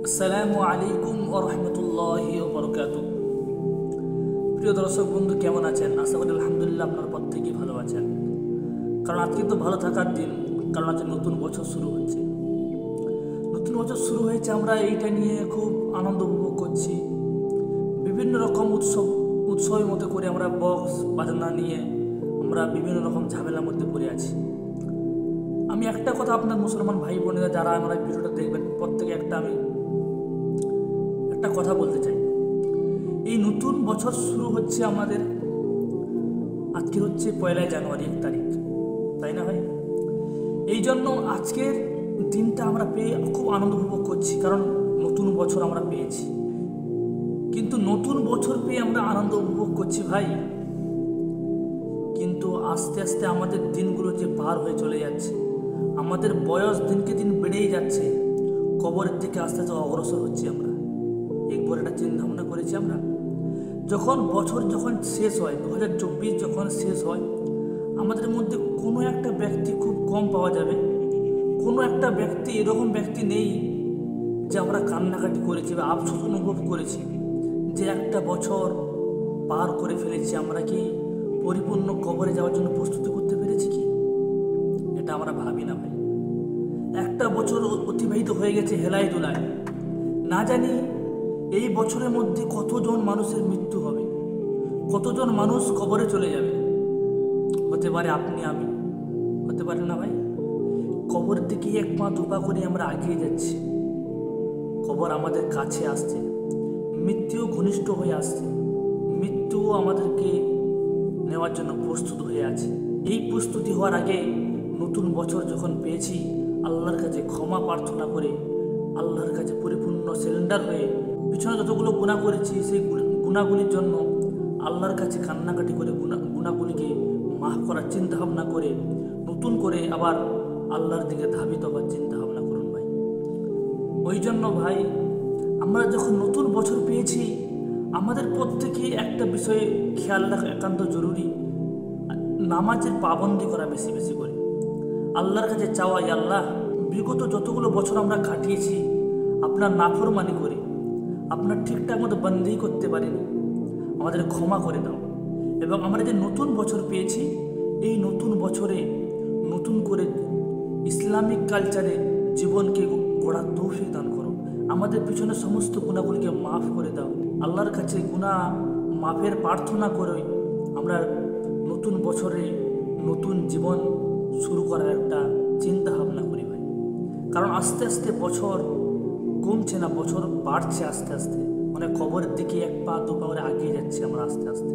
আসসালামু আলাইকুম ওয়া রাহমাতুল্লাহি ওয়া বারাকাতুহু। প্রিয় দর্শক বন্ধু, কেমন আছেন? আশা করি আলহামদুলিল্লাহ আপনার প্রত্যেকেই ভালো আছেন। কারণ আজকে তো ভালো থাকার দিন, কারণ আজকে নতুন বছর শুরু হচ্ছে। নতুন বছর শুরু হয়েছে, আমরা এইটা নিয়ে খুব আনন্দ উপভোগ করছি। বিভিন্ন রকম উৎসবের মধ্যে করে আমরা বক্স বাজনা নিয়ে আমরা বিভিন্ন রকম ঝামেলার মধ্যে পড়ে আছি। আমি একটা কথা আপনার মুসলমান ভাই বোনেরা যারা আমরা ভিডিওটা দেখবেন, প্রত্যেকে একটা কথা বলতে চাই। এই নতুন বছর শুরু হচ্ছে আমাদের, আজকে হচ্ছে 1 জানুয়ারি 1 তারিখ, তাই না ভাই? এই জন্য আজকের দিনটা আমরা পেয়ে খুব আনন্দ উপভোগ করছি, কারণ নতুন বছর আমরা পেয়েছি। কিন্তু নতুন বছর পেয়ে আমরা আনন্দ উপভোগ করছি ভাই, কিন্তু আস্তে আস্তে আমাদের দিনগুলো যে পার হয়ে চলে যাচ্ছে, আমাদের বয়স দিনকে দিন বেড়েই যাচ্ছে, কবরের দিকে আস্তে আস্তে অগ্রসর হচ্ছি আমরা। একবার একটা চিন্তা ভাবনা করেছি আমরা, যখন বছর শেষ হয়, 2024 যখন শেষ হয়, আমাদের মধ্যে কোনো একটা ব্যক্তি খুব কম পাওয়া যাবে, কোনো একটা ব্যক্তি এরকম ব্যক্তি নেই যে আমরা কান্নাকাটি করেছি বা আফসোস অনুভব করেছি যে একটা বছর পার করে ফেলেছি, আমরা কি পরিপূর্ণ কবরে যাওয়ার জন্য প্রস্তুতি করতে পেরেছি কি? এটা আমরা ভাবি না ভাই। একটা বছর অতিবাহিত হয়ে গেছে হেলায় দোলায়, না জানি এই বছরের মধ্যে কতজন মানুষের মৃত্যু হবে, কতজন মানুষ কবরে চলে যাবে। হতে পারে আপনি, আমি, হতে পারে না ভাই। কবর থেকে 1 পা 2 পা করে আমরা এগিয়ে যাচ্ছি, কবর আমাদের কাছে আসছে, মৃত্যু ঘনিষ্ঠ হয়ে আসছে, মৃত্যু আমাদেরকে নেওয়ার জন্য প্রস্তুত হয়ে আছে। এই প্রস্তুতি হওয়ার আগে নতুন বছর যখন পেয়েছি, আল্লাহর কাছে ক্ষমা প্রার্থনা করে, আল্লাহর কাছে পরিপূর্ণ সিলিন্ডার হয়ে, পিছনে যতগুলো গুনাহ করেছি সেই গুনাহগুলির জন্য আল্লাহর কাছে কান্নাকাটি করে গুনাহগুলিকে মাফ করার চিন্তা ভাবনা করে নতুন করে আবার আল্লাহর দিকে ধাবিত হওয়ার চিন্তা ভাবনা করুন ভাই। ওই জন্য ভাই, আমরা যখন নতুন বছর পেয়েছি, আমাদের প্রত্যেকে একটা বিষয়ে খেয়াল রাখা একান্ত জরুরি, নামাজের পাবন্দি করা বেশি বেশি করে, আল্লাহর কাছে চাওয়া, আল্লাহ বিগত যতগুলো বছর আমরা কাটিয়েছি আপনার নাফরমানি করে, আপনার ঠিকঠাক মতো বন্দি করতে পারিনি, আমাদের ক্ষমা করে দাও। এবং আমরা যে নতুন বছর পেয়েছি, এই নতুন বছরে নতুন করে ইসলামিক কালচারে জীবনকে গড়ার তৌফিক দান করো। আমাদের পিছনে সমস্ত গুনাহগুলিকে মাফ করে দাও। আল্লাহর কাছে গুনাহ মাফের প্রার্থনা করে আমরা নতুন বছরে নতুন জীবন শুরু করার একটা চিন্তা ভাবনা করি ভাই। কারণ আস্তে আস্তে বছর কমছে না, বছর বাড়ছে আস্তে আস্তে, মানে কবরের দিকে 1 পা 2 পা করে এগিয়ে যাচ্ছে আমরা আস্তে আস্তে।